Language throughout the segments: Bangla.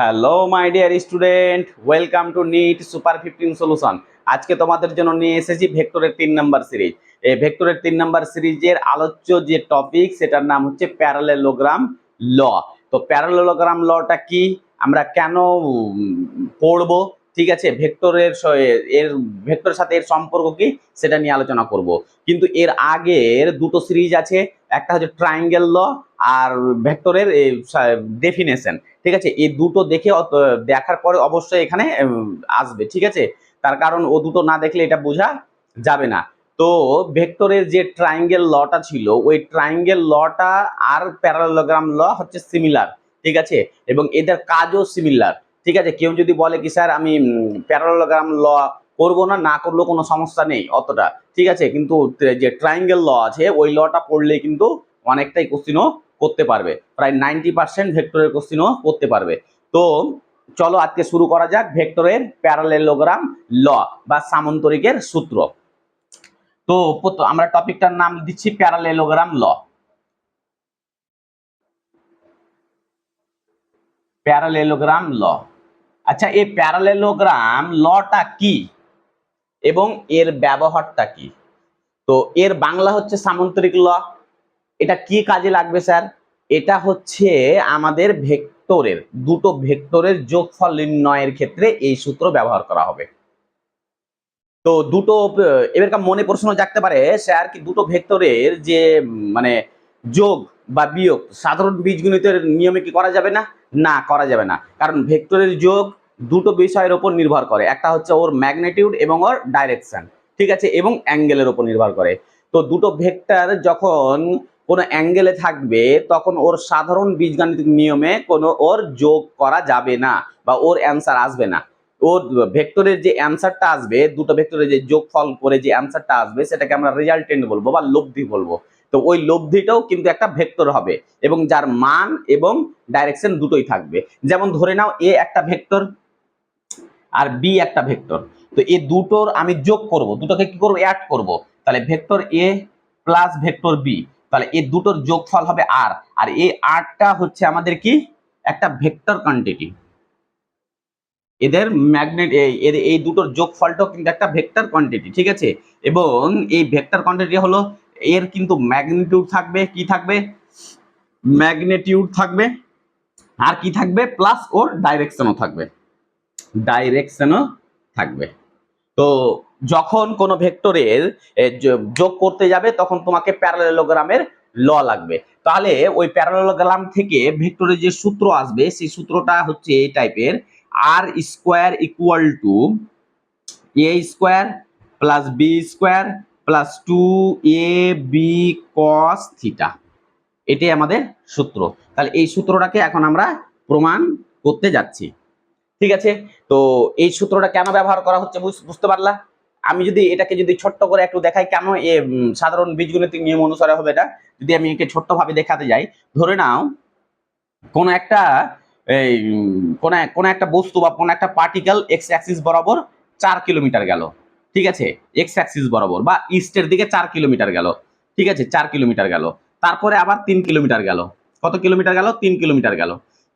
Hello my dear student, welcome to NEET super 15 solution. আজকে তোমাদের জন্য নিয়ে এসেছি ভেক্টরের 3 নম্বর সিরিজ। এই ভেক্টরের 3 নম্বর সিরিজের আলোচ্য যে টপিক সেটার নাম হচ্ছে প্যারালেলোগ্রাম ল। তো প্যারালেলোগ্রাম লটা কি, আমরা কেন পড়বো, ঠিক আছে, এর ভেক্টরের সাথে এর সম্পর্ক কি সেটা নিয়ে আলোচনা করব। কিন্তু এর আগের দুটো সিরিজ আছে, একটা হচ্ছে ট্রায়াঙ্গেল ল আর ভেক্টরের ডেফিনেশন। ঠিক আছে, এই দুটো দেখার পরে অবশ্যই এখানে আসবে, ঠিক আছে। তার কারণ ও দুটো না দেখলে এটা বোঝা যাবে না। তো ভেক্টরের যে ট্রায়াঙ্গেল লটা ছিল, ওই ট্রায়াঙ্গেল লটা আর প্যারালেলোগ্রাম ল হচ্ছে সিমিলার, ঠিক আছে, এবং এদের কাজও সিমিলার। ঠিক আছে, কেউ যদি বলে কি স্যার আমি প্যারালেলোগ্রাম ল করবো না, না করলেও কোনো সমস্যা নেই অতটা, ঠিক আছে, কিন্তু যে ট্রায়াঙ্গেল ল আছে ওই লটা পড়লে কিন্তু অনেকটাই কোশ্চিনও করতে পারবে, প্রায় 90% ভেক্টরের কোশ্চিনও করতে পারবে। তো চলো আজকে শুরু করা যাক ভেক্টরের প্যারালেলোগ্রাম ল বা সামান্তরিকের সূত্র। তো আমরা টপিকটার নাম দিচ্ছি প্যারালেলোগ্রাম ল। প্যারালেলোগ্রাম ল, আচ্ছা, এই প্যারালেলোগ্রাম লটা কি এবং এর ব্যবহারটা কি? তো এর বাংলা হচ্ছে সামান্তরিক ল। এটা কি কাজে লাগবে স্যার? এটা হচ্ছে আমাদের দুটো ভেক্টরের যোগফল নির্ণয়ের ক্ষেত্রে এই সূত্র ব্যবহার করা হবে। তো দুটো এবারকার মনে প্রশ্ন জাগতে পারে, স্যার কি দুটো ভেক্টরের যে মানে যোগ বা বিয়োগ সাধারণ বীজগণিতের নিয়মে কি করা যাবে না? না, করা যাবে না, কারণ ভেক্টরের যোগ দুটো বিষয়ের উপর নির্ভর করে, একটা হচ্ছে ওর ম্যাগনিটিউড এবং ওর ডাইরেকশন, ঠিক আছে, এবং অ্যাঙ্গেলের উপর নির্ভর করে। তো দুটো ভেক্টর যখন কোনো অ্যাঙ্গেলে থাকবে তখন ওর সাধারণ বীজগাণিতিক নিয়মে কোনো ওর যোগ করা যাবে না বা ওর অ্যান্সার আসবে না। ওর ভেক্টরের যে অ্যান্সারটা আসবে, দুটো ভেক্টরের যে যোগফল করে যে অ্যান্সারটা আসবে সেটাকে আমরা রেজাল্টেন্ট বলবো বা লব্ধি বলবো। তো ওই লব্ধিটাও কিন্তু একটা ভেক্টর হবে এবং যার মান এবং ডাইরেকশন দুটোই থাকবে। যেমন ধরে নাও এ একটা ভেক্টর আর বি একটা ভেক্টর, তো এই দুটোর আমি যোগ করব, দুটোকে কি করব, অ্যাড করব, তাহলে ভেক্টর এ প্লাস ভেক্টর বি, তাহলে এই দুটোর যোগফল হবে আর, আর এই আরটা হচ্ছে আমাদের কি একটা ভেক্টর কোয়ান্টিটি। এদের ম্যাগনেট এই দুটোর যোগফলটাও কিন্তু একটা ভেক্টর কোয়ান্টিটি, ঠিক আছে, এবং এই ভেক্টর কোয়ান্টিটি হলো এর কিন্তু ম্যাগনিটিউড থাকবে, কি থাকবে, ম্যাগনিটিউড থাকবে, আর কি থাকবে, প্লাস ওর ডাইরেকশনও থাকবে, ডাইরেকশনও থাকবে। তো যখন কোনো ভেক্টরের যোগ করতে যাবে তখন তোমাকে প্যারালেলোগ্রামের ল লাগবে। তাহলে ওই প্যারালেলোগ্রাম থেকে ভেক্টরের যে সূত্র আসবে সেই সূত্রটা হচ্ছে এই টাইপের, R square equal to A square plus B square plus 2ab cos theta, এটাই আমাদের সূত্র। তাহলে এই সূত্রটাকে এখন আমরা প্রমাণ করতে যাচ্ছি, ঠিক আছে। তো এই সূত্রটা কেন ব্যবহার করা হচ্ছে বুঝতে পারলা? আমি যদি এটাকে ছোট্ট করে একটু দেখাই কেন সাধারণ বীজগণিতিক নিয়ম অনুসারে হবে, এটা যদি আমি একে ছোট্ট ভাবে দেখাতে যাই, ধরে নাও কোন একটা কোন একটা বস্তু বা কোন একটা পার্টিকেল এক্স অ্যাক্সিস বরাবর 4 কিলোমিটার গেল, ঠিক আছে, এক্স অ্যাক্সিস বরাবর বা ইস্টের দিকে 4 কিলোমিটার গেল, ঠিক আছে, 4 কিলোমিটার গেল, তারপরে আবার 3 কিলোমিটার গেল, কত কিলোমিটার গেল, 3 কিলোমিটার গেল।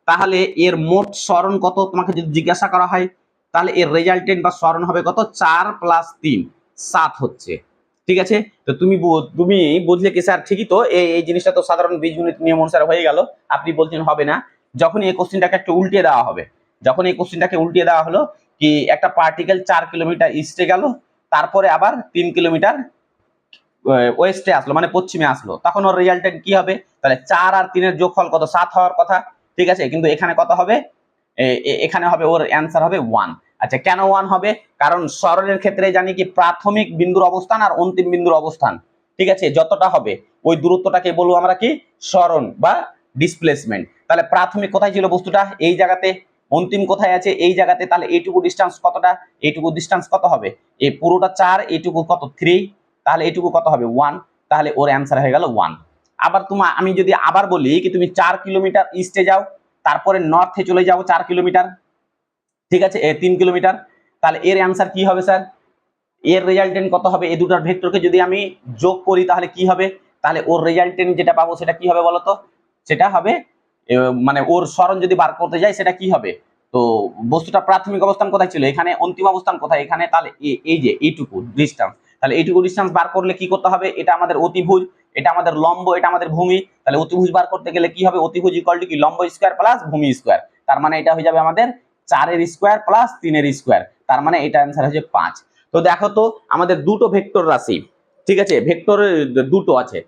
তাহলে এর মোট সরণ কত তোমাকে যদি জিজ্ঞাসা করা হয়, তাহলে এর রেজাল্টেন্ট বা সরণ হবে কত, 4 + 3 7 হচ্ছে, ঠিক আছে। তো তুমি বুঝলে কি স্যার, ঠিকই তো, এই জিনিসটা তো সাধারণ বীজগণিত নিয়ম অনুসারে হয়ে গেল। আপনি বলছেন হবে না, যখন এই কোশ্চেনটাকে একটু উল্টিয়ে দেওয়া হবে, যখন এই কোশ্চেনটাকে উল্টিয়ে দেওয়া হলো কি একটা পার্টিকেল 4 কিলোমিটার ইস্টে গেল, তারপরে আবার 3 কিলোমিটার ওয়েস্টে আসলো, মানে পশ্চিমে আসলো, তখন ওর রেজাল্টেন্ট কি হবে, তাহলে 4 আর 3 এর যোগফল কত, 7 হওয়ার কথা, ঠিক আছে, কিন্তু এখানে কত হবে, এখানে হবে ওর অ্যান্সার হবে 1। আচ্ছা, কেন 1 হবে? কারণ সরণের ক্ষেত্রে জানি কি প্রাথমিক বিন্দুর অবস্থান আর অন্তিম বিন্দুর অবস্থান, ঠিক আছে, যতটা হবে ওই দূরত্বটাকে বলবো আমরা কি, সরণ বা ডিসপ্লেসমেন্ট। তাহলে প্রাথমিক কোথায় ছিল বস্তুটা, এই জায়গাতে, অন্তিম কোথায় আছে, এই জায়গাতে, তাহলে এইটুকু ডিস্টেন্স কতটা, এইটুকু ডিস্টেন্স কত হবে, এই পুরোটা 4, এইটুকু কত 3, তাহলে এইটুকু কত হবে 1, তাহলে ওর অ্যান্সার হয়ে গেল 1। আবার আমি যদি আবার বলি কি তুমি 4 কিলোমিটার ইস্টে যাও, তারপরে নর্থে চলে যাও 4 কিলোমিটার, ঠিক আছে, 3 কিলোমিটার, তাহলে এর অ্যান্সার কি হবে স্যার, এর রেজাল্টেন্ট কত হবে, এই দুটার ভেক্টরকে যদি আমি যোগ করি তাহলে কি হবে, তাহলে ওর রেজাল্টেন্ট যেটা পাবো সেটা কি হবে বলতো, সেটা হবে মানে ওর সরণ যদি বার করতে যাই সেটা কি হবে, তো বস্তুটা প্রাথমিক অবস্থান কোথায় ছিল, এখানে অন্তিম অবস্থান কোথায়, এখানে, তাহলে এই যে এইটুকু ডিস্টেন্স, তাহলে এইটুকু ডিস্টেন্স বার করলে কি করতে হবে, এটা আমাদের অতিভুজ, এটা আমাদের লম্ব, এটা আমাদের ভূমি, তাহলে অতিভুজ বার করতে গেলে কি হবে, অতিভুজ ইকুয়াল টু কি লম্ব স্কয়ার প্লাস ভূমি স্কয়ার, তার মানে এটা হয়ে যাবে আমাদের 4 এর স্কয়ার প্লাস 3 এর স্কয়ার, তার মানে এটা অ্যান্সার হচ্ছে 5। তো দেখো তো আমাদের দুটো ভেক্টর রাশি, ঠিক আছে, ভেক্টর দুটো আছে,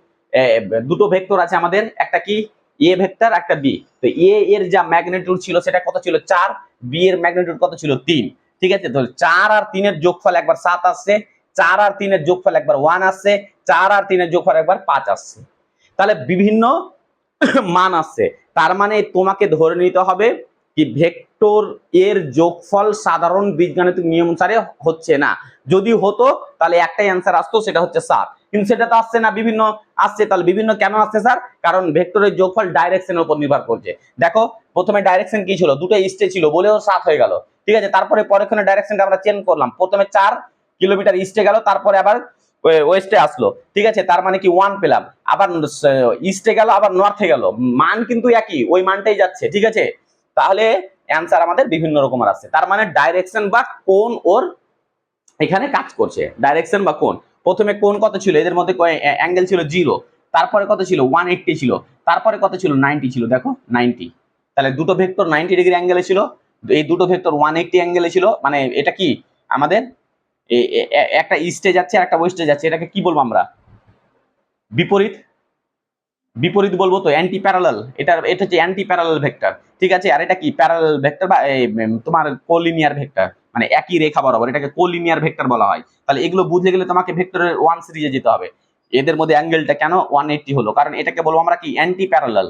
দুটো ভেক্টর আছে আমাদের, একটা কি এ ভেক্টর, একটা বি। তো এ এর যা ম্যাগনিটিউড ছিল সেটা কত ছিল 4, বি এর ম্যাগনিটিউড কত ছিল 3, ঠিক আছে। তো 4 আর 3 এর যোগফল একবার 7 আসছে, 4 আর 3 এর যোগফল একবার 1 আসছে, 4 আর 3 এর যোগফল একবার 5 আসছে, তাহলে বিভিন্ন মান আসছে, তার মানে তোমাকে ধরে নিতে হবে কি ভেক্টর এর যোগফল সাধারণ বীজগাণিতিক নিয়ম অনুসারে হচ্ছে না, যদি হতো তাহলে একটাই অ্যান্সার আসতো, সেটা হচ্ছে 7, কিন্তু সেটা তো আসছে না, বিভিন্ন আসছে। তাহলে বিভিন্ন কেন আসছে স্যার, কারণ ভেক্টরের যোগফল ডাইরেকশনের উপর নির্ভর করছে। দেখো প্রথমে ডাইরেকশন কি ছিল, দুটো ইস্টে ছিল বলেও 7 হয়ে গেল, ঠিক আছে। তারপরে পরেক্ষণে ডাইরেকশনটা আমরা চেঞ্জ করলাম, প্রথমে 4 কিলোমিটার ইস্টে গেল, তারপরে আবার ওয়েস্টে আসলো, ঠিক আছে, তার মানে কি 1 পেলাম, আবার ইস্টে গেল, আবার নর্থে গেল, মান কিন্তু একই, ওই মানটাই যাচ্ছে, ঠিক আছে। তাহলে অ্যান্সার আমাদের বিভিন্ন রকমের আসছে, তার মানে ডাইরেকশন বা কোণ ওর এখানে কাজ করছে, ডাইরেকশন বা কোণ। প্রথমে কোণ কত ছিল, এদের মধ্যে অ্যাঙ্গেল ছিল 0, তারপরে কত ছিল 180 ছিল, তারপরে কত ছিল 90 ছিল, দেখো 90, তাহলে দুটো ভেক্টর 90 ডিগ্রি অ্যাঙ্গেলে ছিল, এই দুটো ভেক্টর 180 অ্যাঙ্গেলে ছিল, মানে এটা কি আমাদের একটা ইস্টে যাচ্ছে আর একটা ওয়েস্টে যাচ্ছে, এটাকে কি বলবো আমরা, বিপরীত, বিপরীত বলবো তো, অ্যান্টি প্যারালাল, এটা হচ্ছে অ্যান্টি প্যারালাল ভেক্টর, ঠিক আছে। আর এটা কি প্যারালাল ভেক্টর বা তোমার কোলিনিয়ার ভেক্টর, মানে একই রেখা বরাবর, এটাকে কোলিনিয়ার ভেক্টর বলা হয়। তাহলে এগুলো বুঝতে গেলে তোমাকে ভেক্টরের 1 সিরিজে যেতে হবে। এদের মধ্যে অ্যাঙ্গেলটা কেন 180 হলো, কারণ এটাকে বলবো আমরা কি অ্যান্টি প্যারালাল,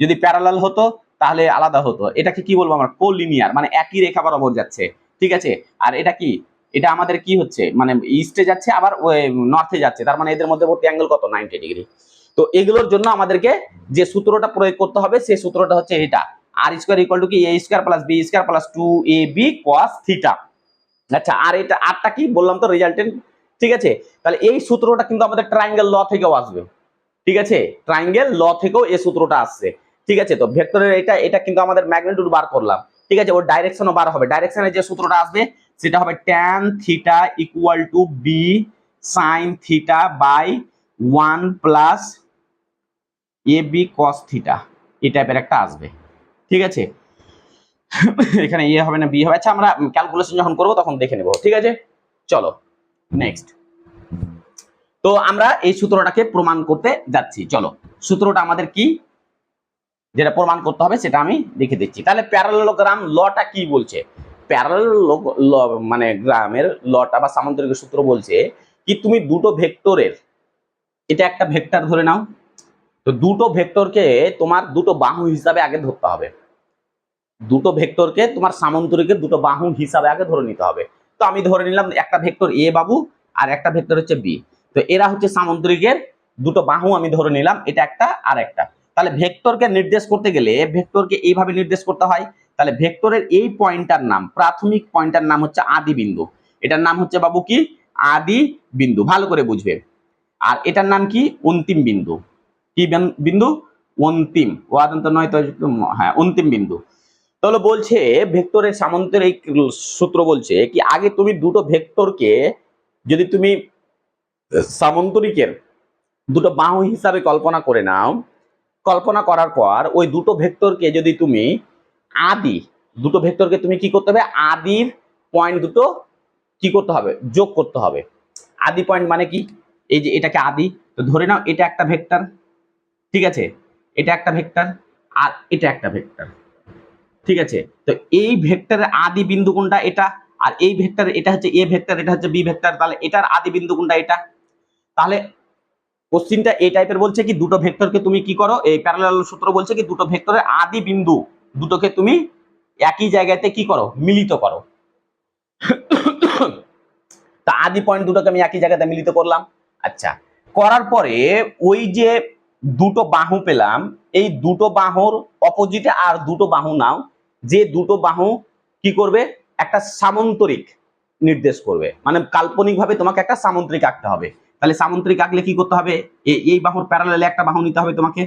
যদি প্যারালাল হতো তাহলে আলাদা হতো, এটাকে কি বলবো আমরা কোলিনিয়ার, মানে একই রেখা বরাবর যাচ্ছে, ঠিক আছে। আর এটা কি, এটা আমাদের কি হচ্ছে, মানে ইস্টে যাচ্ছে আবার নর্থে যাচ্ছে, তার মানে এদের মধ্যবর্তী অ্যাঙ্গেল কত 90 ডিগ্রি। তো এগুলোর জন্য আমাদেরকে যে সূত্রটা প্রয়োগ করতে হবে সেই সূত্রটা হচ্ছে এটা, আর স্কয়ার ইকুয়াল টু কি A square plus B square plus 2ab cos theta. আচ্ছা, আর এটা আরটা কি বললাম তো, রেজাল্টেন্ট, ঠিক আছে। তাহলে এই সূত্রটা কিন্তু আমাদের ট্রায়াঙ্গেল ল থেকেও আসবে, ঠিক আছে, ট্রায়াঙ্গেল ল থেকেও এই সূত্রটা আসছে, ঠিক আছে। তো ভেক্টরের এটা কিন্তু আমাদের ম্যাগনিটিউড বার করলাম, ঠিক আছে, ওর ডাইরেকশনও বার হবে, ডাইরেকশনে যে সূত্রটা আসবে সেটা হবে tan theta equal to B sin theta by 1 plus ab cos theta, এই টাইপের একটা আসবে, ঠিক আছে। এখানে এ হবে না বি হবে, আচ্ছা আমরা ক্যালকুলেশন যখন করব তখন দেখে নেব, ঠিক আছে। চলো নেক্সট। তো আমরা এই সূত্রটাকে প্রমাণ করতে যাচ্ছি, চলো সূত্রটা আমাদের কি যেটা প্রমাণ করতে হবে সেটা আমি দেখে দিচ্ছি। তাহলে প্যারালেলোগ্রাম লটা কি বলছে, মানে গ্রামের লটা বা সামান্তরিক সূত্র বলছে কি তুমি দুটো ভেক্টরের, এটা একটা ভেক্টর ধরে নাও, তো দুটো ভেক্টরকে তোমার দুটো বাহু হিসাবে আগে ধরতে হবে, দুটো ভেক্টরকে তোমার সামান্তরিকের দুটো বাহু হিসাবে আগে ধরে নিতে হবে। তো আমি ধরে নিলাম একটা ভেক্টর এ বাবু আর একটা ভেক্টর হচ্ছে বি, তো এরা হচ্ছে সামান্তরিকের দুটো বাহু আমি ধরে নিলাম, এটা একটা আর একটা। তাহলে ভেক্টরকে নির্দেশ করতে গেলে ভেক্টরকে এইভাবে নির্দেশ করতে হয়, তাহলে ভেক্টরের এই পয়েন্টটার নাম, প্রাথমিক পয়েন্টটার নাম হচ্ছে আদি বিন্দু, এটার নাম হচ্ছে বাবু কি আদি বিন্দু, ভালো করে বুঝবে। আর এটার নাম কি অন্তিম বিন্দু, কি বিন্দু অন্তিম, ও আদন্ত নয় তো, হ্যাঁ অন্তিম বিন্দু। তাহলে বলছে ভেক্টরের সামান্তরিক সূত্র বলছে কি আগে তুমি দুটো ভেক্টরকে যদি তুমি সামান্তরিকের দুটো বাহু হিসাবে কল্পনা করে নাও, কল্পনা করার পর ওই দুটো ভেক্টরকে যদি তুমি আদি, দুটো ভেক্টরকে তুমি কি করতে হবে, আদির পয়েন্ট দুটো কি করতে হবে, যোগ করতে হবে। আদি পয়েন্ট মানে কি, এই যে এটাকে আদি, তো ধরে নাও এটা একটা ভেক্টর, ঠিক আছে, এটা একটা ভেক্টর আর এটা একটা ভেক্টর, ঠিক আছে। তো এই ভেক্টরের আদি বিন্দু কোনটা, এটা, আর এই ভেক্টর এটা হচ্ছে এ ভেক্টর, এটা হচ্ছে বি ভেক্টর, তাহলে এটার আদি বিন্দু কোনটা, এটা। তাহলে কোশ্চিনটা এই টাইপের বলছে কি দুটো ভেক্টরকে তুমি কি করো, এই প্যারালাল সূত্র বলছে কি দুটো ভেক্টরের আদি বিন্দু দুটোকে তুমি একই জায়গাতে কি করো, মিলিত করো। তা আদি পয়েন্ট দুটোকে আমি একই জায়গাতে মিলিত করলাম, আচ্ছা, করার পরে ওই যে দুটো বাহু পেলাম, এই দুটো বাহুর অপোজিটে আর দুটো বাহু নাও, যে দুটো বাহু কি করবে, একটা সামান্তরিক নির্দেশ করবে, মানে কাল্পনিকভাবে তোমাকে একটা সামান্তরিক আঁকতে হবে। তাহলে সামান্তরিক আঁকলে কি করতে হবে, এই বাহুর প্যারালালে একটা বাহু নিতে হবে তোমাকে,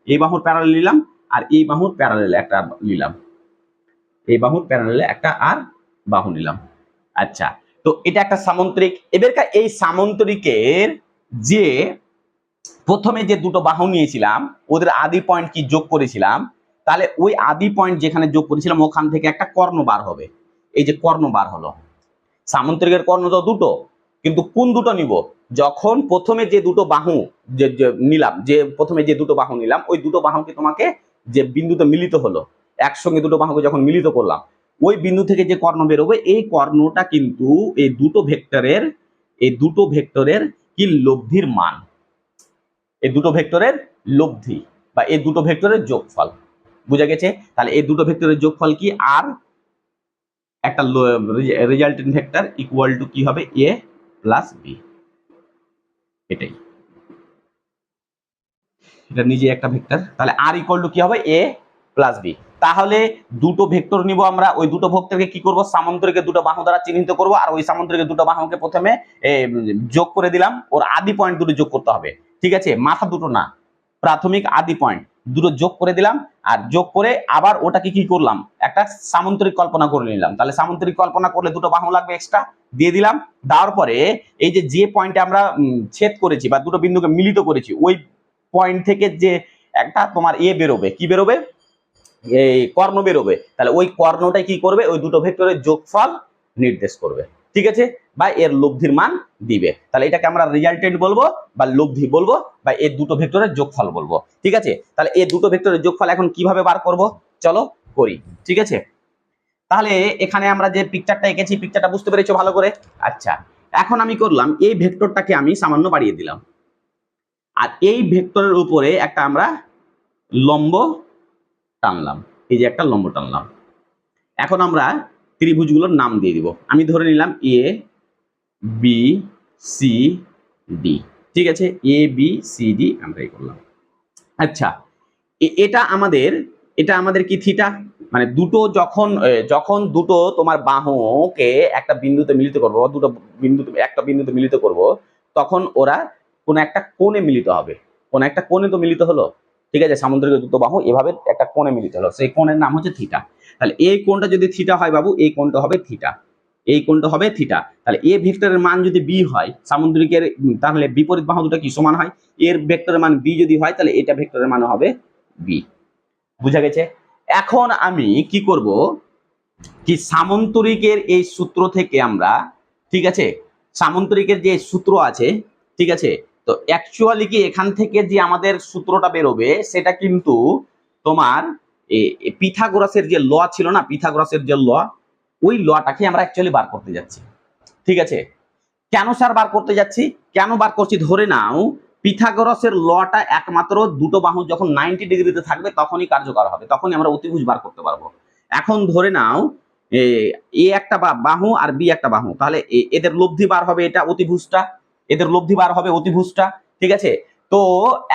এই বাহুর প্যারালাল নিলাম আর এই বাহুর প্যারালালে একটা নিলাম, এই বাহুর প্যারালালে একটা আর বাহু নিলাম। আচ্ছা, তো এটা একটা সামন্তরিক। এবারকার এই সামন্তরিকের যে প্রথমে যে দুটো বাহু নিয়েছিলাম ওদের আদি পয়েন্ট কি যোগ করেছিলাম, তাহলে ওই আদি পয়েন্ট যেখানে যোগ করেছিলাম ওখান থেকে একটা কর্ণ বার হবে। এই যে কর্ণ বার হলো। সামন্তরিকের কর্ণ তো দুটো, কিন্তু কোন দুটো নিব? যখন প্রথমে যে দুটো বাহু যে নিলাম, যে প্রথমে যে দুটো বাহু নিলাম ওই দুটো বাহুকে তোমাকে যে বিন্দুতে মিলিত হলো, একসঙ্গে দুটো বাহুকে যখন মিলিত করলাম ওই বিন্দু থেকে যে কর্ণ বেরোবে এই কর্ণটা কিন্তু এই দুটো ভেক্টরের কি লব্ধির মান, এই দুটো ভেক্টরের লব্ধি বা এই দুটো ভেক্টরের যোগফল। বুঝা গেছে? তাহলে এই দুটো ভেক্টরের যোগফল কি, আর একটা রেজাল্টেন্ট ভেক্টর ইকুয়াল টু কি হবে, এ প্লাস বি। এটাই, এটা নিজে একটা ভেক্টর। তাহলে আর ইকুয়াল টু কি হবে, এ প্লাস বি। তাহলে দুটো ভেক্টর নিব আমরা, ওই দুটো ভেক্টরকে কি করব, সামান্তরিকের দুটো বাহু দ্বারা চিহ্নিত করব, আর ওই সামান্তরিকের দুটো বাহুকে প্রথমে যোগ করে দিলাম, ওর আদি পয়েন্ট দুটো যোগ করতে হবে। ঠিক আছে, মাথা দুটো না, প্রাথমিক আদি পয়েন্ট দুটো যোগ করে দিলাম, আর যোগ করে আবার ওটাকে কি করলাম, একটা সামান্তরিক কল্পনা করে নিলাম। তাহলে সামান্তরিক কল্পনা করলে দুটো বাহু লাগবে এক্সট্রা, দিয়ে দিলাম। দেওয়ার পরে এই যে পয়েন্টে আমরা ছেদ করেছি বা দুটো বিন্দুকে মিলিত করেছি ওই পয়েন্ট থেকে যে একটা তোমার এ বেরোবে, কি বেরোবে, এই কর্ণ বেরোবে। তাহলে ওই কর্ণটাই কি করবে, ওই দুটো ভেক্টরের যোগফল নির্দেশ করবে। ঠিক আছে, বা এর লব্ধির মান দিবে। তাহলে এটাকে আমরা রেজাল্টেন্ট বলবো বা লব্ধি বলবো বা এই দুটো ভেক্টরের যোগফল বলবো। ঠিক আছে, তাহলে এই দুটো ভেক্টরের যোগফল এখন কিভাবে বার করব, চলো করি। ঠিক আছে, তাহলে এখানে আমরা যে পিকচারটা এঁকেছি, পিকচারটা বুঝতে পেরেছো ভালো করে? আচ্ছা, এখন আমি করলাম এই ভেক্টরটাকে আমি সামান্য বাড়িয়ে দিলাম, আর এই ভেক্টরের উপরে একটা আমরা লম্ব টানলাম, এই যে একটা লম্ব টানলাম। এখন আমরা ত্রিভুজগুলোর নাম দিয়ে দিব। আমি ধরে নিলাম এ বি সি ডি। ঠিক আছে, এ বি সি ডি আমরা এই করলাম। আচ্ছা, এটা আমাদের কি থিটা, মানে দুটো যখন দুটো তোমার বাহুকে একটা বিন্দুতে মিলিত করব, দুটো বিন্দুতে একটা বিন্দুতে মিলিত করব, তখন ওরা কোন একটা কোণে মিলিত হবে। কোন একটা কোণে তো মিলিত হলো। ঠিক আছে, সামুদ্রিক দুটো বাহু এভাবে একটা কোণে মিলিত হলো, সেই কোণের নাম হচ্ছে থিটা। তাহলে এই কোণটা যদি থিটা হয় বাবু, এই কোণটা হবে থিটা, এই কোণটা হবে থিটা। তাহলে এ ভেক্টরের মান যদি বি হয় সামুদ্রিকের, তাহলে বিপরীত বাহু দুটো কি সমান হয়, এর ভেক্টরের মান বি যদি হয় তাহলে এটা ভেক্টরের মান হবে বি। বুঝা গেছে? এখন আমি কি করব, কি সামন্তরিকের এই সূত্র থেকে আমরা, ঠিক আছে, সামন্তরিকের যে সূত্র আছে, ঠিক আছে, তো অ্যাকচুয়ালি কি এখান থেকে যে আমাদের সূত্রটা বেরোবে সেটা কিন্তু তোমার পিথাগোরাসের যে ল ছিল না, পিথাগোরাসের যে ল, ওই লটাকে আমরা অ্যাকচুয়ালি বার করতে যাচ্ছি। ঠিক আছে, কেন স্যার বার করতে যাচ্ছি, কেন বার করছি, ধরে নাও পিথাগোরাসের লটা একমাত্র দুটো বাহু যখন 90 ডিগ্রিতে থাকবে তখনই কার্যকর হবে, তখনই আমরা অতিভুজ বার করতে পারবো। এখন ধরে নাও এ একটা বাহু আর বি একটা বাহু, তাহলে এদের লব্ধি বার হবে, এটা অতিভুজটা, এদের লব্ধি বার হবে অতিভুজটা। ঠিক আছে, তো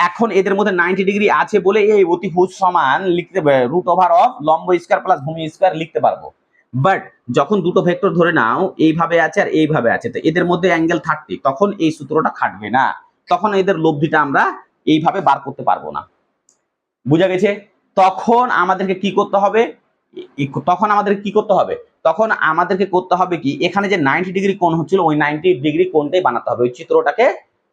এখন এদের মধ্যে 90 ডিগ্রি আছে বলে এই অতিভুজ সমান লিখতে রুট ওভার অফ লম্ব স্কয়ার প্লাস ভূমি স্কয়ার লিখতে পারবো। বাট যখন দুটো ভেক্টর ধরে নাও এইভাবে আছে আর এইভাবে আছে, তো এদের মধ্যে অ্যাঙ্গেল 30, তখন এই সূত্রটা খাটবে না, তখন এদের লব্ধিটা আমরা এইভাবে বার করতে পারবো না। বুঝা গেছে? তখন আমাদেরকে কি করতে হবে, তখন আমাদেরকে করতে হবে কি, এখানে যে 90 ডিগ্রি কোণ হচ্ছিল ওই 90 ডিগ্রি কোণটাই বানাতে হবে ওই চিত্রটাকে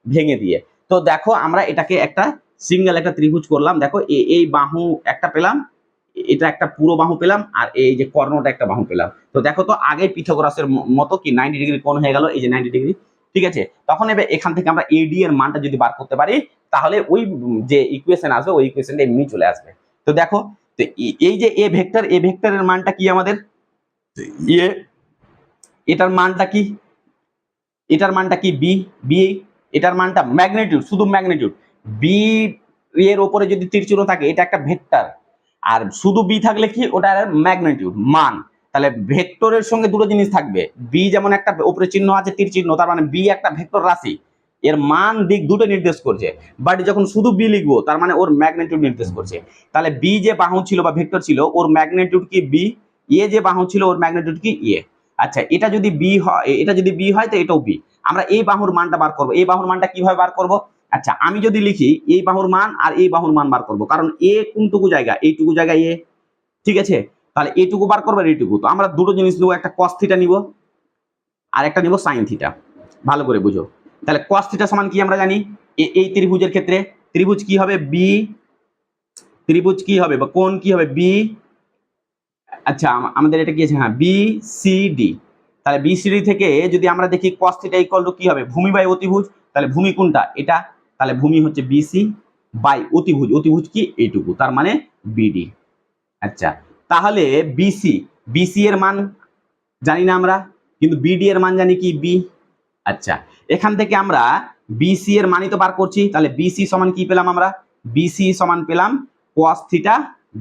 ভেঙে দিয়ে। তো দেখো আমরা এটাকে একটা সিঙ্গেল একটা ত্রিভুজ করলাম। দেখো এই বাহু একটা পেলাম, এটা একটা পুরো বাহু পেলাম, আর এই যে কর্ণটা একটা বাহু পেলাম। তো দেখো তো আগে পিথাগোরাসের মতো কি 90 ডিগ্রি কোণ হয়ে গেল, এই যে 90 ডিগ্রি। ঠিক আছে, তখন এবার এখান থেকে আমরা এডি এর মানটা যদি বার করতে পারি তাহলে ওই যে ইকুয়েশন আসবে ওই ইকুয়েশনটা এমনি চলে আসবে। তো দেখো, তো এই যে এ ভেক্টরের মানটা কি আমাদের, এটার মানটা কি, এটার মানটা কি বি, এটার মানটা ম্যাগনিটিউড, শুধু ম্যাগনিটিউড। বি এর উপরে যদি তীর চিহ্ন থাকে এটা একটা ভেক্টর, আর শুধু বি থাকলে কি, ওটা ম্যাগনিটিউড মান। তাহলে ভেক্টরের সঙ্গে দুটো জিনিস থাকবে, বি যেমন একটা উপরে চিহ্ন আছে তীর চিহ্ন, তার মানে বি একটা ভেক্টর রাশি, এর মান দিক দুটো নির্দেশ করছে। বাট যখন শুধু বি লিখবো তার মানে ওর ম্যাগনিটিউড নির্দেশ করছে। তাহলে বি যে বাহু ছিল বা ভেক্টর ছিল ওর ম্যাগনিটিউড কি বি, এ যে বাহু ছিল ওর ম্যাগনিটিউড কি এ। আচ্ছা, এটা যদি বি হয় তো এটাও বি। আমরা এই বাহুর মানটা বার করব, এই বাহুর মানটা কিভাবে বার করব, আচ্ছা আমি যদি লিখি এই বাহুর মান আর এই বাহুর মান বার করব, কারণ এ কোনটুকু জায়গা, এইটুকু জায়গা এ। ঠিক আছে, তাহলে এইটুকু বার করবো আর এইটুকু। তো আমরা দুটো জিনিস নেবো, একটা cos থিটা নিব আর একটা নিব sin থিটা। ভালো করে বুঝো। তাহলে cos থিটা সমান কি আমরা জানি, এই ত্রিভুজের ক্ষেত্রে ত্রিভুজ কি হবে, বি, ত্রিভুজ কি হবে বা কোণ কি হবে, বি, আচ্ছা আমাদের এটা কি আছে, হ্যাঁ বি সি ডি। তাহলে বি সি ডি থেকে যদি আমরা দেখি cos থিটা ইকুয়াল টু কি হবে, ভূমি বাই অতিভুজ। তাহলে ভূমি কোনটা, এটা, তাহলে ভূমি হচ্ছে বিসি বাই অতিভুজ, অতিভুজ কি এইটুকু, তার মানে বিডি। আচ্ছা তাহলে বিসি, বিসি এর মান জানি না আমরা, কিন্তু বিডি এর মান জানি কি বি। আচ্ছা এখান থেকে আমরা বিসি এর মানই তো বার করছি, তাহলে বিসি সমান কি পেলাম আমরা, বিসি সমান পেলাম cos থিটা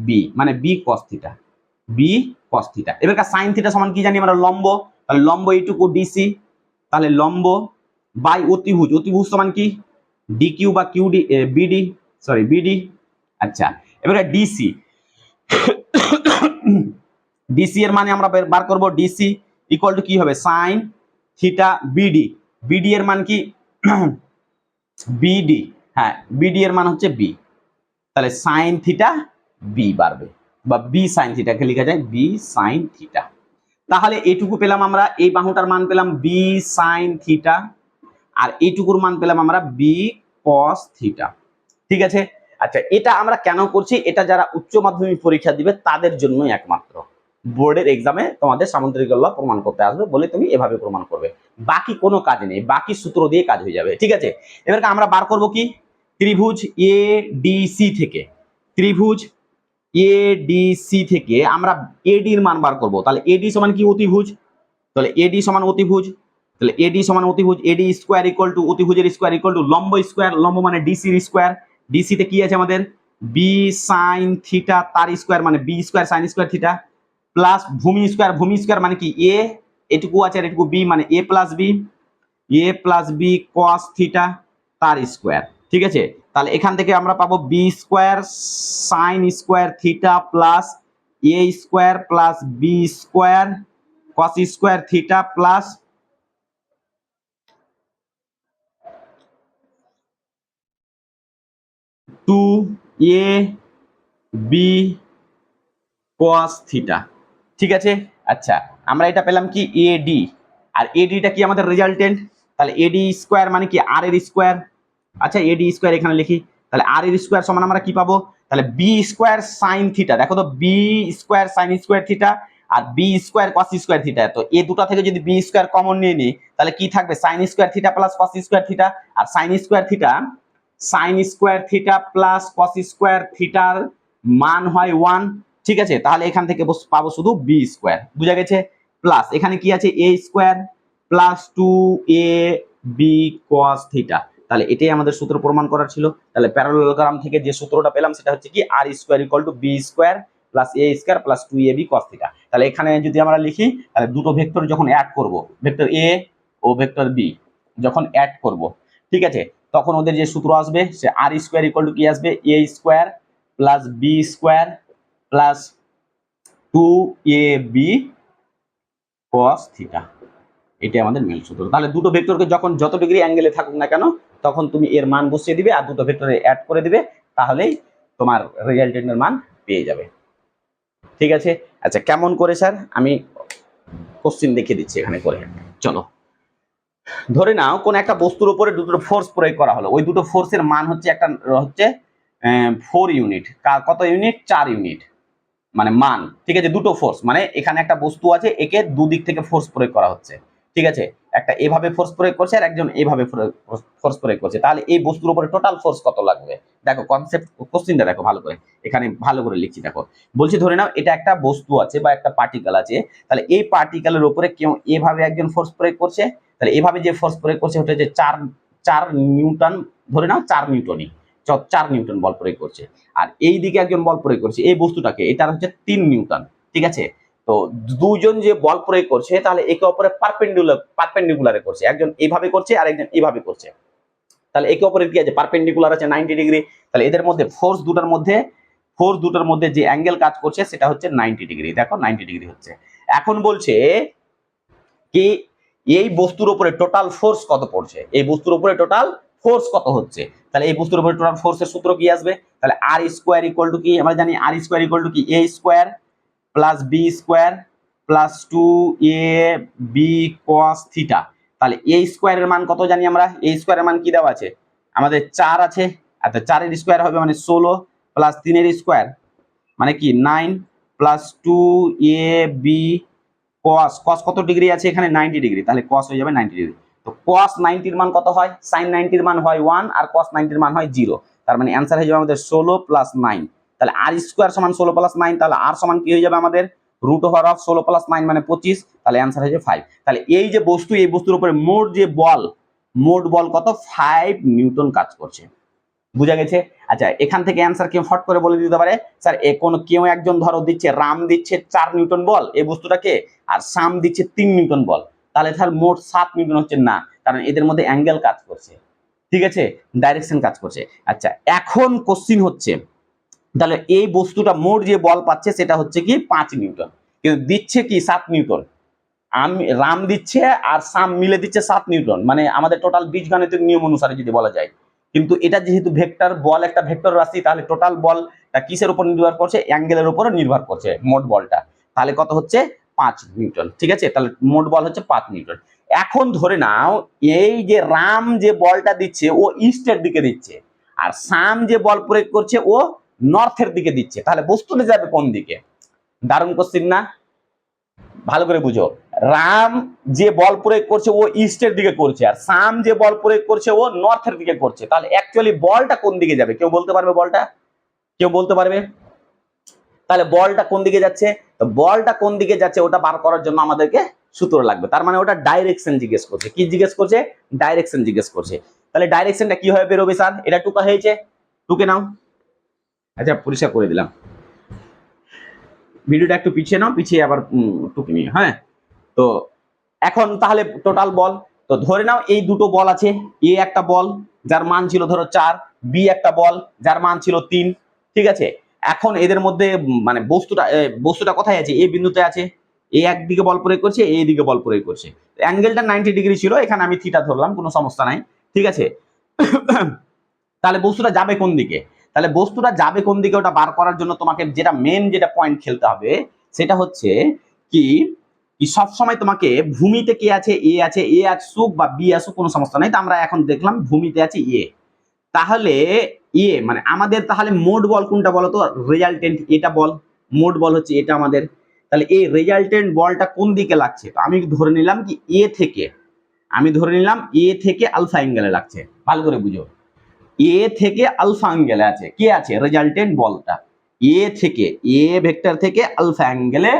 বি, মানে B cos theta, B cos theta. এবার sin থিটা সমান কি জানি আমরা, লম্ব, তাহলে লম্ব এইটুকু ডিসি, তাহলে লম্ব বাই অতিভুজ, অতিভুজ সমান কি ডি কিউ বা কিউডি, বিডি, সরি বিডি। আচ্ছা এবারে ডিসি, ডিসি এর মানে আমরা বার করব, ডিসি ইকুয়াল টু কি হবে, sin থিটা বিডি, বিডি এর মান কি বিডি, হ্যাঁ বিডি এর মান হচ্ছে বি, তাহলে sin থিটা বি বাড়বে, বা বি sin থিটাকে লেখা যায় বি sin থিটা। তাহলে এইটুকু পেলাম আমরা, এই বাহুটার মান পেলাম বি sin থিটা, আর এইটুকুর মান পেলাম আমরা বি cos থিটা। ঠিক আছে। আচ্ছা এটা আমরা কেন করছি, এটা যারা উচ্চ মাধ্যমিক পরীক্ষা দিবে তাদের জন্যই একমাত্র, বোর্ডের এক্সামে তোমাদের সামুদ্রিক ল প্রমাণ করতে আসবে বলে তুমি এভাবে প্রমাণ করবে, বাকি কোনো কাজ নেই, বাকি সূত্র দিয়ে কাজ হয়ে যাবে। ঠিক আছে, এবার আমরা বার করব কি, ত্রিভুজ এ ডি সি থেকে, ত্রিভুজ এ ডি সি থেকে আমরা এডি এর মান বার করব। তাহলে এডি সমান কি, অতিভুজ, তাহলে এডি সমান অতিভুজ, তাহলে এডি সমান অতিভুজ, এডি স্কয়ার ইকুয়াল টু অতিভুজের স্কয়ার ইকুয়াল টু লম্ব স্কয়ার, লম্ব মানে ডিসি এর স্কয়ার, ডিসি তে কি আছে আমাদের বি sin থিটা তার স্কয়ার মানে B square sin square theta, plus ভূমি স্কয়ার, ভূমি স্কয়ার মানে কি এ, এটুকু আছে আর এটুকু বি, মানে A plus B cos theta তার স্কয়ার। ঠিক আছে, তাহলে এখান থেকে আমরা পাবো B square sin square theta plus A square plus B square cos square theta plus 2a B cos theta. ঠিক আছে। আচ্ছা আমরা এটা পেলাম কি এডি, আর এডিটা কি আমাদের রেজাল্টেন্ট, তাহলে এডি স্কয়ার মানে কি আর এর স্কয়ার। আচ্ছা এডি স্কয়ার এখানে লিখি, তাহলে আর এর স্কয়ার সমান আমরা কি পাবো, তাহলে বি স্কয়ার sin থিটা, দেখো তো B square sin square theta আর B square cos square theta, তো এই দুটো থেকে যদি বি স্কয়ার কমন নিয়ে নিই তাহলে কি থাকবে, sin square theta plus cos square theta, আর sin square theta plus cos square থিটার মান হয় 1। ঠিক আছে, তাহলে এখান থেকে পাবো শুধু বি স্কয়ার, বুঝা গেছে, প্লাস এখানে কি আছে A square plus 2a B cos theta. তাহলে এটাই আমাদের সূত্র প্রমাণ করার ছিল। তাহলে প্যারালেলোগ্রাম থেকে যে সূত্রটা পেলাম সেটা হচ্ছে কি R square equal to B square plus A square plus 2ab cos theta. তাহলে এখানে যদি আমরা লিখি, তাহলে দুটো ভেক্টর যখন অ্যাড করব, ভেক্টর এ ও ভেক্টর বি যখন অ্যাড করব, ঠিক আছে, তখন ওদের যে সূত্র আসবে সে আর স্কয়ার ইকুয়াল টু কি আসবে, A square plus B square plus 2ab cos theta. এটাই আমাদের মেল সূত্র। তাহলে দুটো ভেক্টরকে যখন যত ডিগ্রি অ্যাঙ্গেলে থাকুক না কেন তখন তুমি এর মান বসিয়ে দিবে আর দুটো ভেক্টরে অ্যাড করে দিবে, তাহলেই তোমার রেজাল্টেন্টের মান পেয়ে যাবে। ঠিক আছে। আচ্ছা কেমন করে স্যার, আমি কোশ্চেন দেখিয়ে দিচ্ছি এখানে করে। চলো ধরে নাও কোন একটা বস্তুর উপরে দুটো ফোর্স প্রয়োগ করা হলো, ওই দুটো ফোর্সের মান হচ্ছে একটা হচ্ছে 4 ইউনিট, কত ইউনিট, 4 ইউনিট মানে মান। ঠিক আছে, দুটো ফোর্স মানে এখানে একটা বস্তু আছে, একে দুদিক থেকে ফোর্স প্রয়োগ করা হচ্ছে। ঠিক আছে, একটা এভাবে ফোর্স প্রয়োগ করছে আর একজন এভাবে ফোর্স প্রয়োগ করছে, তাহলে এই বস্তুর উপরে টোটাল ফোর্স কত লাগবে। দেখো কনসেপ্ট কোশ্চেনটা দেখো ভালো করে, এখানে ভালো করে লিখছি দেখো। বলছি ধরে নাও এটা একটা বস্তু আছে বা একটা পার্টিকেল আছে, তাহলে এই পার্টিকেলের উপরে কেউ এভাবে একজন ফোর্স প্রয়োগ করছে, তাহলে এভাবে যে ফোর্স প্রয়োগ করছে ওটা হচ্ছে 4 নিউটন, ধরে নাও 4 নিউটনই, 4 নিউটন বল প্রয়োগ করছে। আর এই দিকে একজন বল প্রয়োগ করছে এই বস্তুটাকে, এটার হচ্ছে 3 নিউটন। ঠিক আছে, তো দুজন যে বল প্রয়োগ করছে তাহলে একে অপরে পারপেন্ডিকুলারে করছে, একজন এইভাবে করছে আর একজন এইভাবে করছে, তাহলে একে অপরের কি আছে, পারপেন্ডিকুলার আছে 90 ডিগ্রি। তাহলে এদের মধ্যে ফোর্স দুটার মধ্যে যে অ্যাঙ্গেল কাজ করছে সেটা হচ্ছে 90 ডিগ্রি, দেখো 90 ডিগ্রি হচ্ছে। এখন বলছে কি এই বস্তুর উপরে টোটাল ফোর্স কত পড়ছে, এই বস্তুর উপরে টোটাল ফোর্স কত হচ্ছে। তাহলে এই বস্তুর উপরে টোটাল ফোর্সের সূত্র কি আসবে, তাহলে আর স্কয়ার ইকুয়াল টু কি, আমরা জানি আর স্কয়ার ইকুয়াল টু কি A square plus B square plus 2ab cos theta. তাহলে a স্কোয়ারের মান কত জানি আমরা? a স্কোয়ারের মান কি দেওয়া আছে আমাদের? 4 আছে। আচ্ছা 4 এর স্কোয়ার হবে মানে 16 প্লাস 3 এর স্কোয়ার মানে কি 9 প্লাস 2ab cos cos কত ডিগ্রি আছে এখানে? 90 ডিগ্রি। তাহলে cos হয়ে যাবে 90 ডিগ্রি। তো cos 90 এর মান কত হয়? sin 90 এর মান হয় 1 আর cos 90 এর মান হয় 0। তার মানে অ্যানসার হয়ে যাবে আমাদের 16 প্লাস 9। তাহলে r স্কোয়ার সমান 16 প্লাস 9। তাহলে r সমান কি হয়ে যাবে আমাদের? রুট ওভার অফ 16 প্লাস 9 মানে 25। তাহলে অ্যানসার হয়ে যাবে 5। তাহলে এই যে বস্তু, এই বস্তুর উপরে মোট যে বল, মোট বল কত? 5 নিউটন কাজ করছে। বুঝা গেছে? আচ্ছা এখান থেকে অ্যানসার কেউ ফট করে বলে দিতে পারে স্যার কোন কেউ একজন ধরো দিচ্ছে, রাম দিচ্ছে 4 নিউটন বল এই বস্তুটাকে, আর সাম দিচ্ছে 3 নিউটন বল, তাহলে মোট 7 নিউটন হচ্ছে না, কারণ এদের মধ্যে অ্যাঙ্গেল কাজ করছে, ঠিক আছে, ডাইরেকশন কাজ করছে। আচ্ছা এখন কোশ্চিন হচ্ছে তাহলে এই বস্তুটা মোট যে বল পাচ্ছে সেটা হচ্ছে কি 5 নিউটন, কিন্তু দিচ্ছে কি 7 নিউটন। আমি রাম দিচ্ছে আর সাম মিলে দিচ্ছে 7 নিউটন, মানে আমাদের টোটাল বীজগণিতের নিয়ম অনুসারে যদি বলা যায়। কিন্তু এটা যেহেতু ভেক্টর বল, একটা ভেক্টর রাশি, তাহলে টোটাল বলটা কিসের উপর নির্ভর করছে? অ্যাঙ্গেলের উপর নির্ভর করছে মোট বলটা। তাহলে কত হচ্ছে? 5 নিউটন। ঠিক আছে, তাহলে মোট বল হচ্ছে 5 নিউটন। এখন ধরে নাও এই যে রাম যে বলটা দিচ্ছে ও ইস্টের দিকে দিচ্ছে, আর সাম যে বল প্রয়োগ করছে ও নর্থের দিকে দিচ্ছে, তাহলে বস্তুটা যাবে কোন দিকে? দারুণ কোশ্চিন না? ভালো করে বুঝো, রাম যে বল প্রয়োগ করছে ও ইস্টের দিকে করছে, আর সাম যে বল প্রয়োগ করছে ও নর্থের দিকে করছে। তাহলে অ্যাকচুয়ালি বলটা কোন দিকে যাবে? কেউ বলতে পারবে বলটা? কেউ বলতে পারবে? তাহলে বলটা কোন দিকে যাচ্ছে? তো বলটা কোন দিকে যাচ্ছে ওটা বার করার জন্য আমাদেরকে সূত্র লাগবে। তার মানে ওটা ডাইরেকশন জিজ্ঞেস করছে। কি জিজ্ঞেস করছে? ডাইরেকশন জিজ্ঞেস করছে। তাহলে ডাইরেকশনটা কি হবে বেরোবে স্যার? এটা টুকা হয়েছে, টুকে নাও। আচ্ছা পরিষ্কার করে দিলাম, ভিডিওটা একটু পিছিয়ে নাও, পিছিয়ে আবার টুকে নিয়ে। হ্যাঁ, তো এখন তাহলে টোটাল বল, তো ধরে নাও এই দুটো বল আছে, এ একটা বল যার মান ছিল ধরো 4, বি একটা বল যার মান ছিল 3। ঠিক আছে, এখন এদের মধ্যে মানে বস্তুটা কোথায় আছে? এ বিন্দুতে আছে। এ একদিকে বল প্রয়োগ করছে, এই দিকে বল প্রয়োগ করছে। অ্যাঙ্গেলটা 90 ডিগ্রি ছিল, এখানে আমি থিটা ধরলাম, কোনো সমস্যা নাই। ঠিক আছে, তাহলে বস্তুটা যাবে কোন দিকে? তাহলে বস্তুটা যাবে কোন দিকে ওটা বার করার জন্য তোমাকে যেটা মেন যেটা পয়েন্ট খেলতে হবে সেটা হচ্ছে কি সব সময় তোমাকে ভূমিতে কি আছে? এ আছে, এ আসুক বা বি আসুক কোনো সমস্যা নাই। তো আমরা এখন দেখলাম ভূমিতে আছে এ, তাহলে এ মানে আমাদের তাহলে মোট বল কোনটা বলো তো? রেজাল্টেন্ট এটা বল, মোট বল হচ্ছে এটা আমাদের। তাহলে এই রেজাল্টেন্ট বলটা কোন দিকে লাগছে? তো আমি ধরে নিলাম কি এ থেকে, আমি ধরে নিলাম এ থেকে আলফা অ্যাঙ্গেলে লাগছে। ভালো করে বুঝো, এ থেকে আলফা অ্যাঙ্গেলে আছে, কে আছে? রেজাল্টেন্ট বলটা এ থেকে, এ ভেক্টর থেকে আলফা অ্যাঙ্গেলে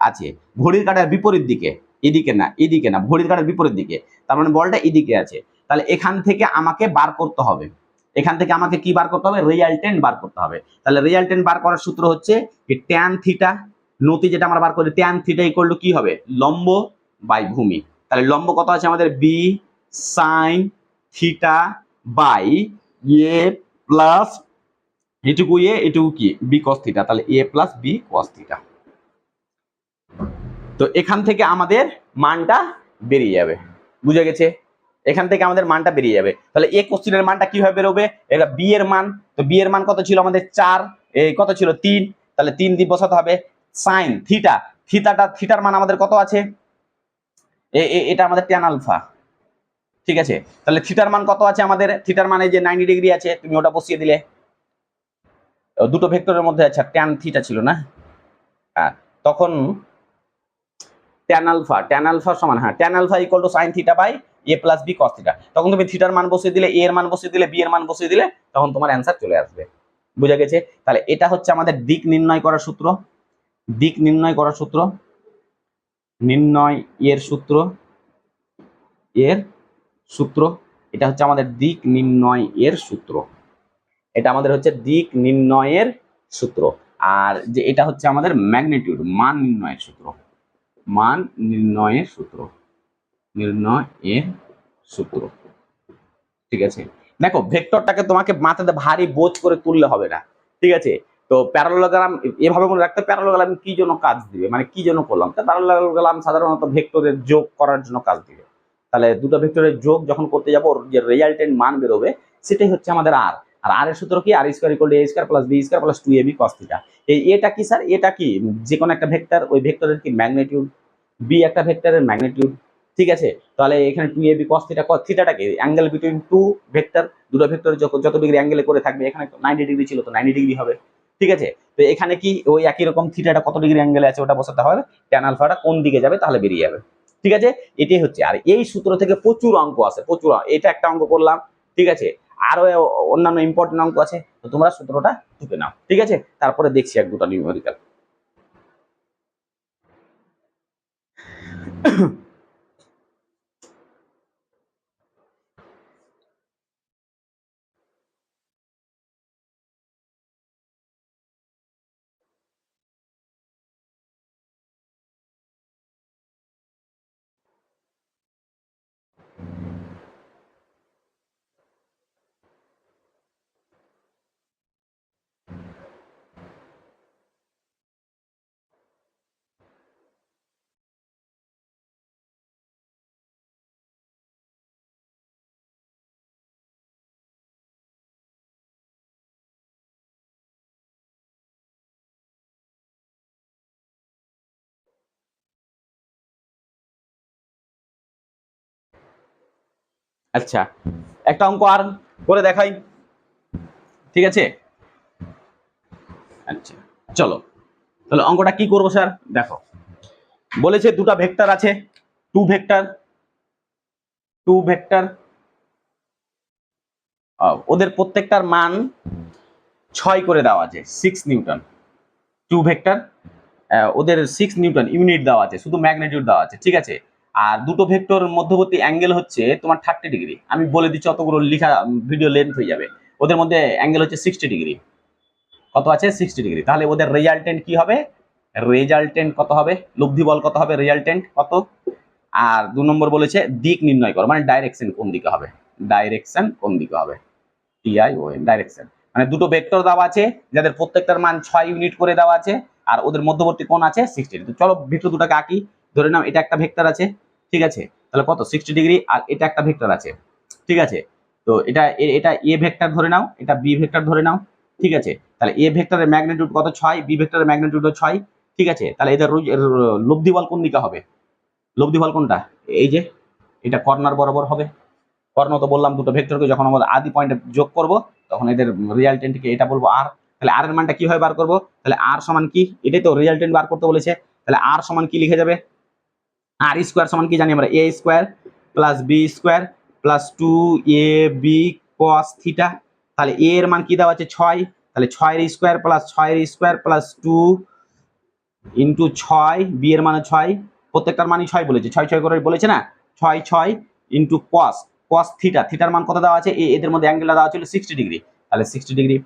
আছে, ঘড়ির কাঁটার বিপরীত দিকে, এদিকে না, এদিকে না, ঘড়ির কাঁটার বিপরীত দিকে, তার মানে বলটা এদিকে আছে। তাহলে এখান থেকে আমাকে বার করতে হবে, এখান থেকে আমাকে কি বার করতে হবে? রেজাল্টেন্ট বার করতে হবে। তাহলে রেজাল্টেন্ট বার করার সূত্র হচ্ছে কি ট্যান থিটা, নতি যেটা আমরা বার করি, ট্যান থিটা ইকুয়াল টু কি হবে? লম্ব বাই ভূমি। তাহলে লম্ব কত আছে আমাদের? B sine theta by A plus এটুকু এ, এটুকু কি? B cos theta. তাহলে A plus B cos theta. তো এখান থেকে আমাদের মানটা বেরিয়ে যাবে। বুঝে গেছে? এখান থেকে আমাদের মানটা বেরিয়ে যাবে। তাহলে এ কোশ্চেনের মানটা কিভাবে বেরোবে? এটা বি এর মান, তো বি এর মান কত ছিল আমাদের? 4, এই কত ছিল? 3, তাহলে 3 দিয়ে বসাতে হবে। সাইন থিটা, থিটার মান আমাদের কত আছে? এটা আমাদের ট্যান আলফা। ঠিক আছে, তাহলে থিটার মান কত আছে আমাদের? থিটার মানে যে 90 ডিগ্রি আছে, তুমি ওটা বসিয়ে দিলে। দুটো ভেক্টরের মধ্যে আছে, ট্যান থিটা ছিল না? তখন ট্যান আলফা সমান, হ্যাঁ, tan alpha equal to sine theta by A plus B cos theta. তখন তুমি থিটার মান বসিয়ে দিলে, এ এর মান বসিয়ে দিলে, বি এর মান বসিয়ে দিলে, তখন তোমার অ্যান্সার চলে আসবে। বুঝা গেছে? তাহলে এটা হচ্ছে আমাদের দিক নির্ণয় করার সূত্র, দিক নির্ণয় করার সূত্র, নির্ণয় এর সূত্র, এর সূত্র, এটা হচ্ছে আমাদের দিক নির্ণয় এর সূত্র, এটা আমাদের হচ্ছে দিক নির্ণয়ের সূত্র। আর যে এটা হচ্ছে আমাদের ম্যাগনিটিউড, মান নির্ণয়ের সূত্র, মান নির্ণয়ের সূত্র, নির্ণয়ের সূত্র। ঠিক আছে, দেখো ভেক্টরটাকে তোমাকে মাথাতে ভারী বোঝ করে তুললে হবে না। ঠিক আছে, তো প্যারালোগ্রাম এভাবে মনে রাখতে, প্যারালোগ্রাম কি জন্য কাজ দিবে, মানে কি জন্য করলাম? তো প্যারালোগ্রাম সাধারণত ভেক্টরের যোগ করার জন্য কাজ দিবে। তাহলে দুটো ভেক্টরের যোগ যখন করতে যাবো, ওর যে রেজাল্টেন্ট মান বেরোবে সেটাই হচ্ছে আমাদের আর। আর আর এর সূত্র কি, R square equal to A square plus B square plus 2ab cos theta. এই এটা কি স্যার, এটা কি যে কোনো একটা ভেক্টর, ওই ভেক্টরের কি ম্যাগনিটিউড, বি একটা ভেক্টরের ম্যাগনিটিউড, ঠিক আছে। তাহলে এখানে 2ab cos থিটা, cos থিটাটা কি অ্যাঙ্গেল বিটুইন টু ভেক্টর, দুটো ভেক্টর যত ডিগ্রি অ্যাঙ্গেলে করে থাকবে, এখানে 90 ডিগ্রি ছিল তো 90 ডিগ্রি হবে, ঠিক আছে। তো এখানে কি ওই একই রকম থিটাটা কত ডিগ্রি অ্যাঙ্গেলে আছে ওটা বসাতে হবে, ট্যান আলফাটা কোন দিকে যাবে তাহলে বেরিয়ে যাবে, ঠিক আছে। এটাই হচ্ছে, আর এই সূত্র থেকে প্রচুর অঙ্ক আছে, প্রচুর। এটা একটা অঙ্ক করলাম, ঠিক আছে, আরো অন্যান্য ইম্পর্টেন্ট অঙ্ক আছে, তো তোমরা সূত্রটা টুকে নাও, ঠিক আছে। তারপরে দেখছি এক দুটো নিউমেরিক্যাল। আচ্ছা, একটা অঙ্ক আর করে দেখাই, ঠিক আছে। আচ্ছা চলো, তাহলে অঙ্কটা কি করবো স্যার, দেখো বলেছে দুটো ভেক্টর আছে, টু ভেক্টর ওদের প্রত্যেকটার মান 6 করে দেওয়া আছে, 6 নিউটন। টু ভেক্টর ওদের 6 নিউটন ইউনিট দেওয়া আছে, শুধু ম্যাগনিটিউড দেওয়া আছে, ঠিক আছে। আর দুটো ভেক্টর মধ্যবর্তী অ্যাঙ্গেল হচ্ছে তোমার 30 ডিগ্রি, আমি বলে দিচ্ছি, অতগুলো লেখা ভিডিও লেন্থ হয়ে যাবে। ওদের মধ্যে অ্যাঙ্গেল হচ্ছে 60 ডিগ্রি, কত আছে 60 ডিগ্রি। তাহলে ওদের রেজাল্টেন্ট কি হবে, রেজাল্টেন্ট কত হবে, লব্ধি বল কত হবে, রেজাল্টেন্ট কত। আর 2 নম্বর বলেছে দিক নির্ণয় করো, মানে ডাইরেকশন কোন দিকে হবে, ডাইরেকশন কোন দিকে হবে, DION ডাইরেকশন। মানে দুটো ভেক্টর দেওয়া আছে যাদের প্রত্যেকটার মান 6 ইউনিট করে দেওয়া আছে, আর ওদের মধ্যবর্তী কোণ আছে 60 ডিগ্রি। চলো ভেক্টর দুটাকে আঁকি, ধরে নাও এটা একটা ভেক্টর আছে, ঠিক আছে, তাহলে কত 60 ডিগ্রি, আর এটা একটা ভেক্টর আছে, ঠিক আছে। তো এটা এটা এ ভেক্টর ধরে নাও, এটা বি ভেক্টর ধরে নাও, ঠিক আছে। তাহলে এ ভেক্টরের ম্যাগনিটিউড কত 6, বি ভেক্টরের ম্যাগনিটিউড 6, ঠিক আছে। তাহলে এদের লব্ধি বল কোন দিকে হবে, লব্ধি বল কোনটা, এই যে এটা কর্নার বরাবর হবে। কর্ণ তো বললাম দুটো ভেক্টরকে যখন আমরা আদি পয়েন্টে যোগ করব তখন এদের রিজাল্টেন্টকে এটা বলবো আর। তাহলে আর এর মানটা কিভাবে বার করব, তাহলে আর সমান কি, এটাই তো রিজাল্টেন্ট বার করতে বলেছে। তাহলে আর সমান কি লিখে যাবে, আর স্কোয়ার সমান কি জানি আমরা, A square plus B square plus 2ab cos theta. তাহলে এ এর মান কি দেওয়া আছে 6, তাহলে 6 এর স্কোয়ার প্লাস 6 এর স্কোয়ার প্লাস 2 ইন্টু 6, বি এর মানে 6, প্রত্যেকটার মানই 6 বলেছে, 6 6 করে বলেছে না, 6 6 ইন্টু cos, cos থিটা, থিটার মান কত দেওয়া আছে, এদের মধ্যে অ্যাঙ্গেলটা দেওয়া ছিল 60 ডিগ্রি, তাহলে 60 ডিগ্রি,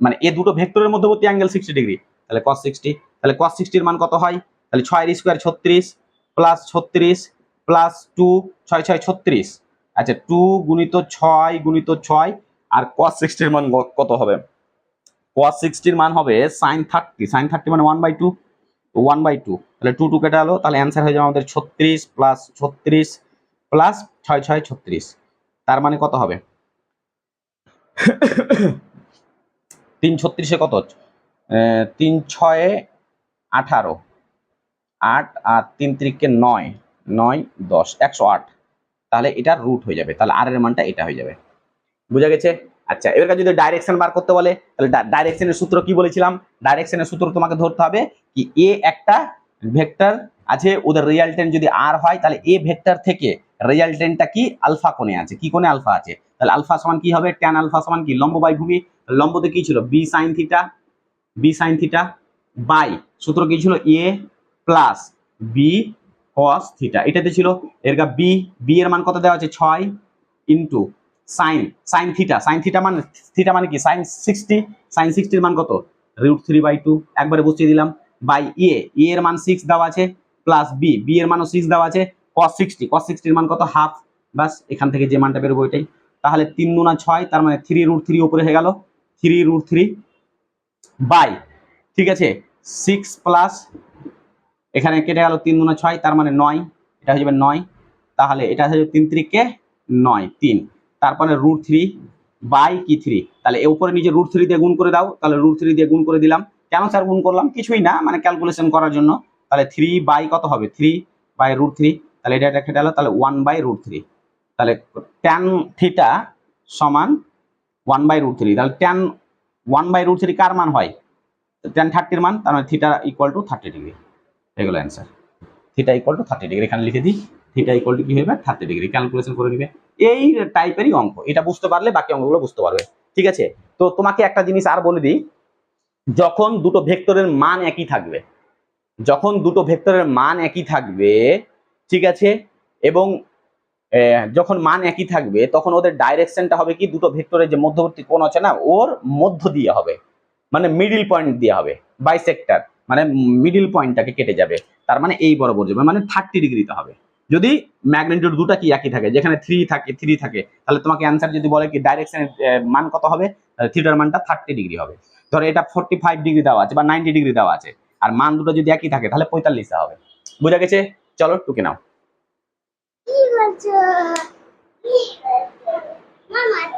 মানে এই দুটো ভেক্টরের মধ্যবর্তী অ্যাঙ্গেল 60 ডিগ্রি, তাহলে cos 60। তাহলে cos 60 এর মান কত হয়, তাহলে 6 এর স্কোয়ার 36 প্লাস 36 প্লাস 2, 6 6 36, আচ্ছা 2 গুণিত 6 গুণিত 6, আর cos 60 এর মান কত হবে, cos 60 এর মান হবে sin 30, sin 30 মানে 1/2, 1/2, তাহলে 2 2 কেটে গেল, তাহলে অ্যান্সার হয়ে যাবে আমাদের 36 প্লাস 36 প্লাস 6 6 36, তার মানে কত হবে 3 36 কত, 3 6 18, 8 আর 3 3 9, 9 10 108, তাহলে এটা রুট হয়ে যাবে, তাহলে আর এর মানটা এটা হয়ে যাবে, বুঝা গেছে। আচ্ছা এবার যদি ডাইরেকশন বার করতে বলে, তাহলে ডাইরেকশনের সূত্র কি বলেছিলাম, ডাইরেকশনের সূত্র তোমাকে ধরতে হবে কি, এ একটা ভেক্টর আছে, ওদের রেজাল্টেন্ট যদি আর হয় তাহলে এ ভেক্টর থেকে রেজাল্টেন্টটা কি আলফা কোণে আছে, কি কোণে আলফা আছে, তাহলে আলফা সমান কি হবে, ট্যান আলফা সমান কি লম্ব বাই ভূমি, লম্বতে কি ছিল B sine theta, B sine theta by সূত্র কি ছিল A plus B cos theta, এটাতে ছিল। এর বি, বি এর মান কত দেওয়া আছে 6 ইনটু সাইন, সাইন থিটা মানে কি সাইন 60, সাইন 60 এর মান কত √3/2, একবারে বসিয়ে দিলাম, বাই এ, এর মান 6 দেওয়া আছে প্লাস বি, বি এর মানও 6 দেওয়া আছে, cos 60, cos 60 এর মান কত হাফ, বাস এখান থেকে যে মানটা বেরোবে ওইটাই। তাহলে 3 গুণা 6, তার মানে 3√3 উপরে হয়ে গেল, 3√3 বাই, ঠিক আছে 6 প্লাস এখানে কেটে গেল 3 গুণা 6, তার মানে 9, এটা হয়ে যাবে 9, তাহলে এটা হয়ে যাবে 3 3 9 3, তারপরে √3 বাই কি 3, তাহলে এর উপরে নিজে √3 দিয়ে গুণ করে দাও, তাহলে √3 দিয়ে গুণ করে দিলাম। কেন স্যার গুণ করলাম? কিছুই না, মানে ক্যালকুলেশন করার জন্য। তাহলে 3 বাই কত হবে? 3 বাই √3, তাহলে এটা কেটে গেল, তাহলে 1 বাই √3। তাহলে tan থিটা সমান 1 বাই √3, তাহলে tan 1 বাই √3 কার মান হয়? tan 30 এর মান, তার মানে থিটা ইকুয়াল টু 30 ডিগ্রি। এগুলো answer. Theta equal two 30 degree এখানে লিখে দিই, থিটা ইকুয়াল টু কি হবে? 30 ডিগ্রি। ক্যালকুলেশন করে নিবে। এই টাইপেরই অঙ্ক, এটা বুঝতে পারলে বাকি অঙ্কগুলো বুঝতে পারবে। ঠিক আছে, তো তোমাকে একটা জিনিস আর বলে দিই, যখন দুটো ভেক্টরের মান একই থাকবে, যখন দুটো ভেক্টরের মান একই থাকবে, ঠিক আছে, এবং যখন মান একই থাকবে তখন ওদের ডাইরেকশনটা হবে কি, দুটো ভেক্টরের যে মধ্যবর্তী কোণ আছে না, ওর মধ্য দিয়ে হবে, মানে মিডিল পয়েন্ট দিয়ে হবে, বাইসেক্টর, মানে মিডিল পয়েন্টটাকে কেটে যাবে, তার মানে এই বরাবর যাবে, মানে 30 ডিগ্রিতে হবে। যদি ম্যাগনিটিউড দুটো কি একই থাকে, যেখানে 3 থাকে, তাহলে তোমাকে অ্যান্সার যদি বলে কি ডাইরেকশনের মান কত হবে, থিটার মানটা 30 ডিগ্রি হবে। ধরো এটা 45 ডিগ্রি দেওয়া আছে বা 90 ডিগ্রি দেওয়া আছে, আর মান দুটো যদি একই থাকে তাহলে 45 হবে। বুঝা গেছে? চলো টুকে নাও।